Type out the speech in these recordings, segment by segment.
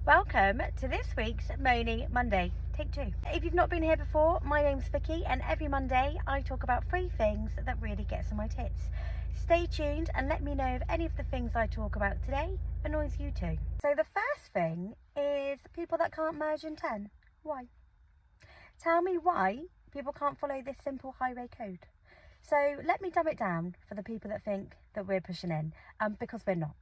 Welcome to this week's Moany Monday, take 2. If you've not been here before, my name's Vicky and every Monday I talk about 3 things that really gets on my tits. Stay tuned and let me know if any of the things I talk about today annoys you too. So the first thing is people that can't merge in 10. Why? Tell me why people can't follow this simple highway code. So let me dumb it down for the people that think that we're pushing in, because we're not.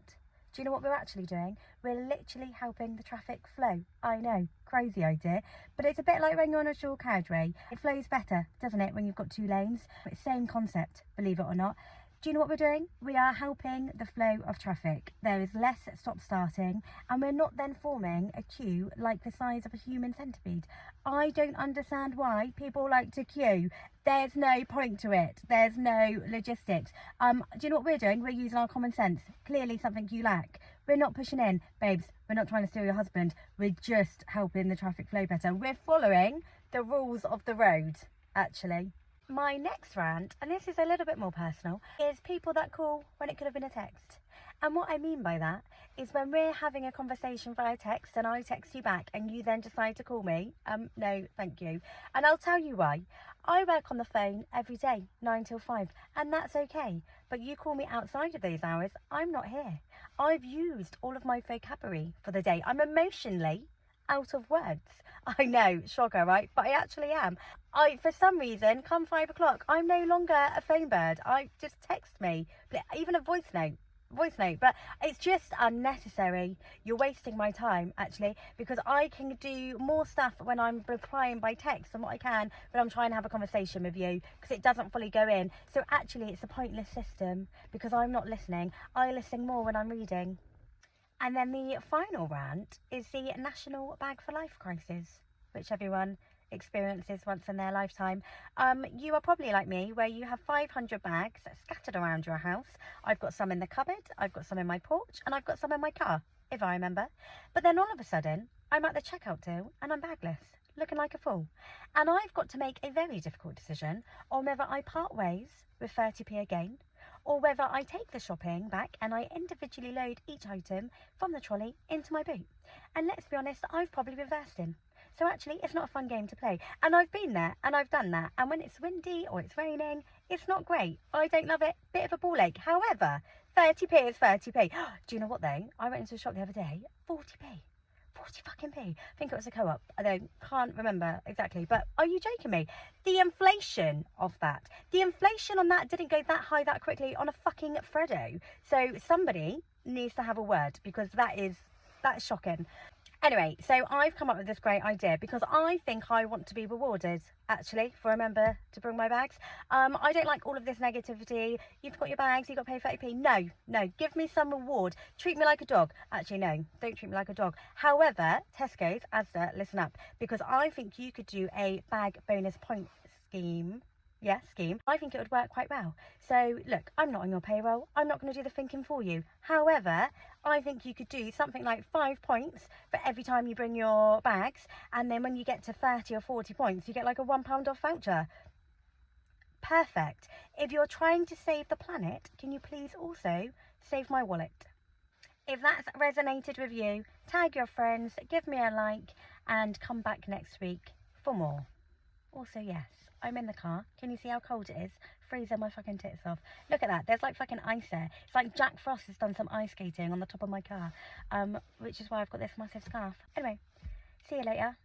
Do you know what we're actually doing? We're literally helping the traffic flow. I know, crazy idea, but it's a bit like when you're on a dual carriageway. It flows better, doesn't it, when you've got 2 lanes? It's same concept, believe it or not. Do you know what we're doing? We are helping the flow of traffic. There is less stop-starting and we're not then forming a queue like the size of a human centipede. I don't understand why people like to queue. There's no point to it. There's no logistics. Do you know what we're doing? We're using our common sense. Clearly something you lack. We're not pushing in. Babes, we're not trying to steal your husband. We're just helping the traffic flow better. We're following the rules of the road, actually. My next rant, and this is a little bit more personal, is people that call when it could have been a text. And what I mean by that is when we're having a conversation via text and I text you back and you then decide to call me, no, thank you. And I'll tell you why. I work on the phone every day, 9 till 5, and that's okay. But you call me outside of those hours, I'm not here. I've used all of my vocabulary for the day. I'm emotionally out of words. I know, shocker, right? But I actually am. For some reason, come 5 o'clock, I'm no longer a phone bird. I just text me, but even a voice note, but it's just unnecessary. You're wasting my time, actually, because I can do more stuff when I'm replying by text than what I can when I'm trying to have a conversation with you, because it doesn't fully go in. So actually, it's a pointless system because I'm not listening. I listen more when I'm reading. And then the final rant is the National Bag for Life crisis, which everyone experiences once in their lifetime. You are probably like me, where you have 500 bags scattered around your house. I've got some in the cupboard, I've got some in my porch, and I've got some in my car, if I remember. But then all of a sudden, I'm at the checkout till and I'm bagless, looking like a fool. And I've got to make a very difficult decision on whether I part ways with 30p again, or whether I take the shopping back and I individually load each item from the trolley into my boot. And let's be honest, I've probably reversed in. So actually, it's not a fun game to play. And I've been there and I've done that. And when it's windy or it's raining, it's not great. I don't love it. Bit of a ball ache. However, 30p is 30p. Do you know what though? I went into a shop the other day, 40p. 40 fucking p. I think it was a co-op. Can't remember exactly, but are you joking me? The inflation of that. The inflation on that didn't go that high that quickly on a fucking Freddo. So somebody needs to have a word, because that's shocking. Anyway, so I've come up with this great idea because I think I want to be rewarded, actually, for a member to bring my bags. I don't like all of this negativity. You've got your bags, you've got to pay 30p. No, give me some reward. Treat me like a dog. Actually, no, don't treat me like a dog. However, Tesco's, Asda, listen up, because I think you could do a bag bonus point scheme. I think it would work quite well. So look, I'm not on your payroll. I'm not going to do the thinking for you. However, I think you could do something like 5 points for every time you bring your bags. And then when you get to 30 or 40 points, you get like a £1 off voucher. Perfect. If you're trying to save the planet, can you please also save my wallet? If that's resonated with you, tag your friends, give me a like, and come back next week for more. Also, yes, I'm in the car. Can you see how cold it is? Freezing my fucking tits off. Look at that. There's like fucking ice there. It's like Jack Frost has done some ice skating on the top of my car, which is why I've got this massive scarf. Anyway, see you later.